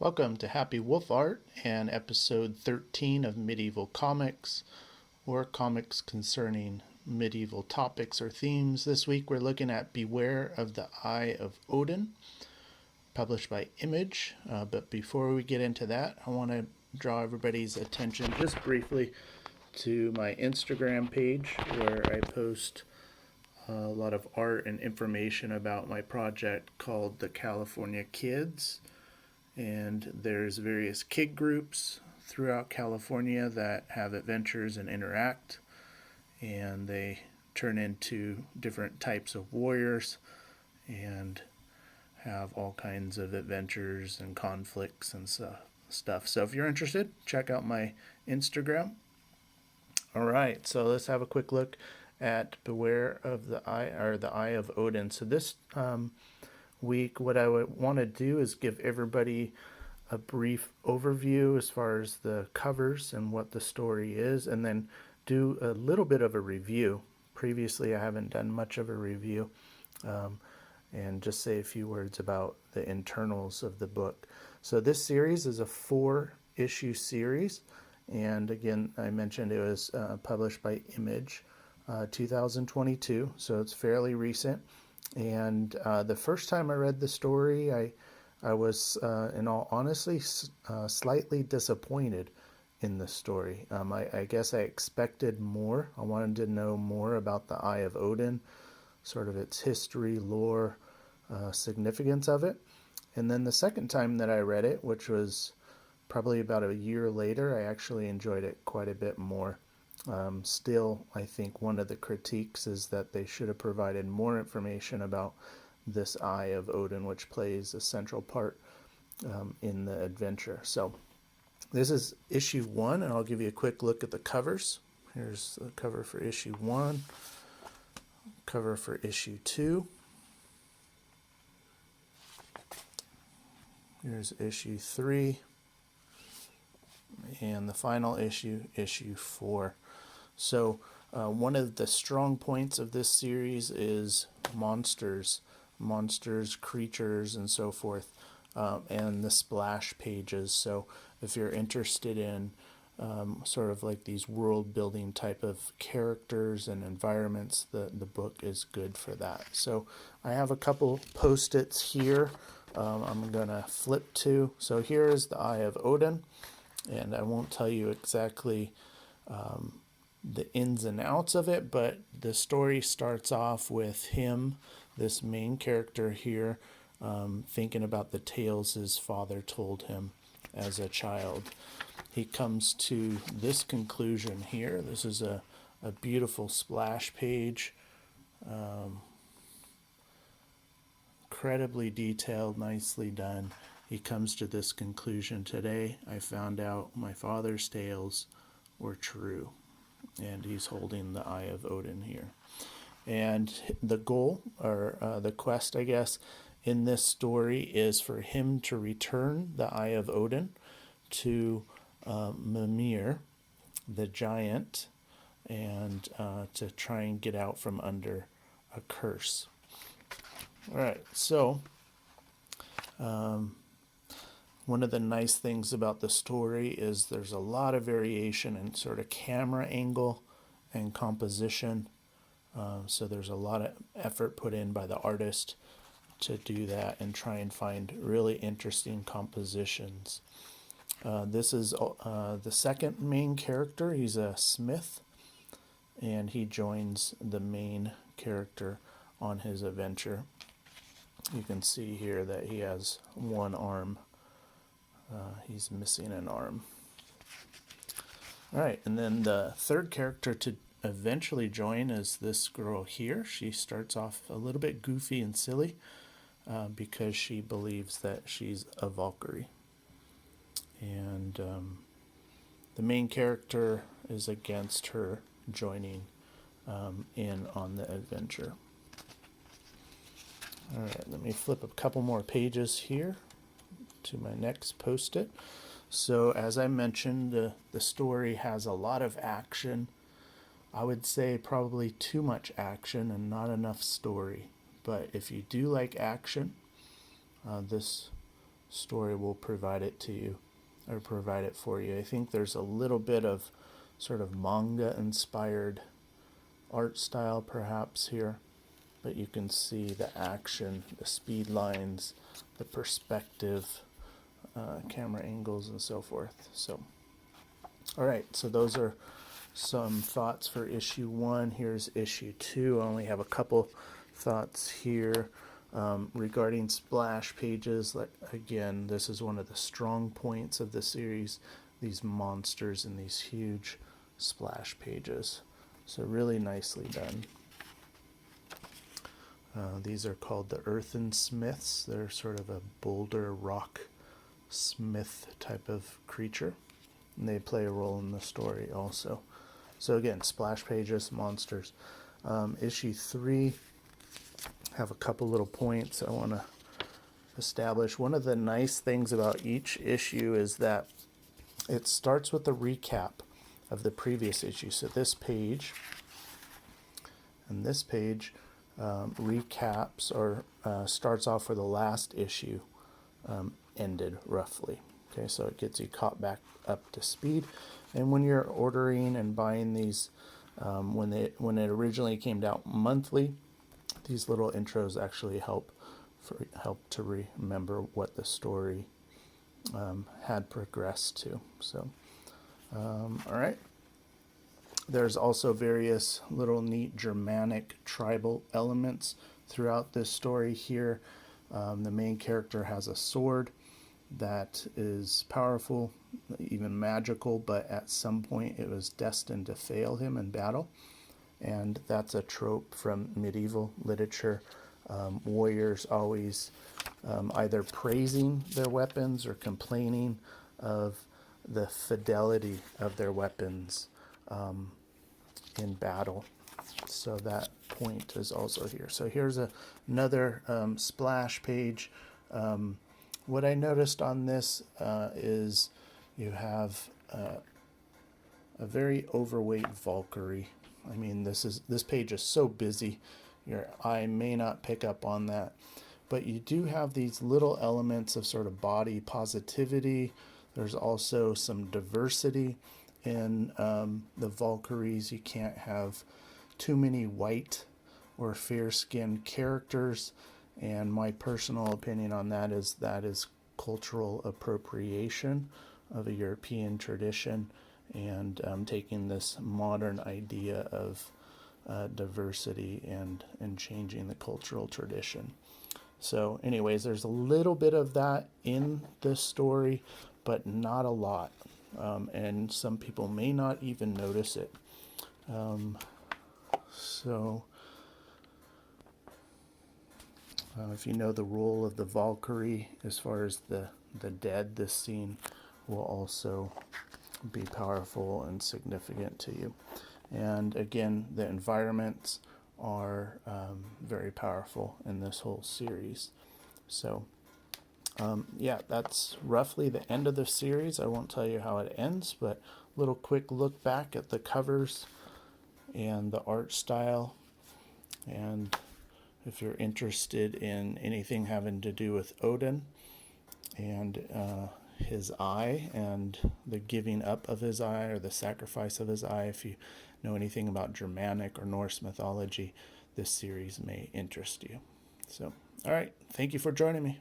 Welcome to Happy Wolf Art and episode 13 of Medieval Comics, or comics concerning medieval topics or themes. This week we're looking at Beware of the Eye of Odin, published by Image. But before we get into that, I want to draw everybody's attention just briefly to my Instagram page, where I post a lot of art and information about my project called The California Kids. And there's various kid groups throughout California that have adventures and interact, and they turn into different types of warriors and have all kinds of adventures and conflicts and stuff. So if you're interested, check out my Instagram. All right, so let's have a quick look at Beware of the Eye, or the Eye of Odin. So this week, what I would want to do is give everybody a brief overview as far as the covers and what the story is, and then do a little bit of a review. Previously, I haven't done much of a review, and just say a few words about the internals of the book. So this series is a 4-issue series, and again, I mentioned it was published by Image, 2022, so it's fairly recent. And the first time I read the story, I was, in all honesty, slightly disappointed in the story. I guess I expected more. I wanted to know more about the Eye of Odin, sort of its history, lore, significance of it. And then the second time that I read it, which was probably about a year later, I actually enjoyed it quite a bit more. Still, I think one of the critiques is that they should have provided more information about this Eye of Odin, which plays a central part in the adventure. So this is issue 1, and I'll give you a quick look at the covers. Here's the cover for issue 1, cover for issue 2. Here's issue 3, and the final issue, issue 4. So one of the strong points of this series is monsters, creatures, and so forth, and the splash pages. So if you're interested in sort of like these world building type of characters and environments, the book is good for that. So I have a couple post-its here I'm going to flip to. So here is the Eye of Odin, and I won't tell you exactly the ins and outs of it, but the story starts off with him, this main character here, thinking about the tales his father told him as a child. He comes to this conclusion here. This is a beautiful splash page, incredibly detailed, nicely done. He comes to this conclusion: today I found out my father's tales were true. And he's holding the Eye of Odin here. And the goal, or the quest, I guess, in this story is for him to return the Eye of Odin to Mimir, the giant, and to try and get out from under a curse. All right, so one of the nice things about the story is there's a lot of variation in sort of camera angle and composition. So there's a lot of effort put in by the artist to do that and try and find really interesting compositions. This is the second main character. He's a smith, and he joins the main character on his adventure. You can see here that he has one arm. He's missing an arm. All right, and then the third character to eventually join is this girl here. She starts off a little bit goofy and silly because she believes that she's a Valkyrie. And the main character is against her joining in on the adventure. All right, let me flip a couple more pages here to my next post-it. So as I mentioned, the story has a lot of action. I would say probably too much action and not enough story. But if you do like action, this story will provide it to you, or provide it for you. I think there's a little bit of sort of manga inspired art style perhaps here, but you can see the action, the speed lines, the perspective, camera angles, and so forth. So, all right, so those are some thoughts for issue 1. Here's issue 2. I only have a couple thoughts here regarding splash pages. Like, again, this is one of the strong points of the series, these monsters and these huge splash pages. So really nicely done. These are called the Earthen Smiths. They're sort of a boulder rock smith type of creature, and they play a role in the story also. So again, splash pages, monsters. Issue 3, have a couple little points I want to establish. One of the nice things about each issue is that it starts with a recap of the previous issue. So this page and this page recaps or starts off where the last issue ended roughly. Okay, so it gets you caught back up to speed. And when you're ordering and buying these, when it originally came out monthly, these little intros actually help to remember what the story had progressed to. So, all right. There's also various little neat Germanic tribal elements throughout this story here. The main character has a sword that is powerful, even magical, but at some point it was destined to fail him in battle. And that's a trope from medieval literature. Warriors always either praising their weapons or complaining of the fidelity of their weapons in battle. So that point is also here. So here's another splash page. What I noticed on this is you have a very overweight Valkyrie. I mean, this page is so busy, your eye may not pick up on that. But you do have these little elements of sort of body positivity. There's also some diversity in the Valkyries. You can't have too many white or fair-skinned characters. And my personal opinion on that is cultural appropriation of a European tradition, and taking this modern idea of diversity and changing the cultural tradition. So anyways, there's a little bit of that in this story, but not a lot. And some people may not even notice it. If you know the role of the Valkyrie as far as the dead, this scene will also be powerful and significant to you. And again, the environments are very powerful in this whole series. So yeah, that's roughly the end of the series. I won't tell you how it ends, but a little quick look back at the covers and the art style. And if you're interested in anything having to do with Odin and his eye and the giving up of his eye or the sacrifice of his eye, if you know anything about Germanic or Norse mythology, this series may interest you. So, all right, thank you for joining me.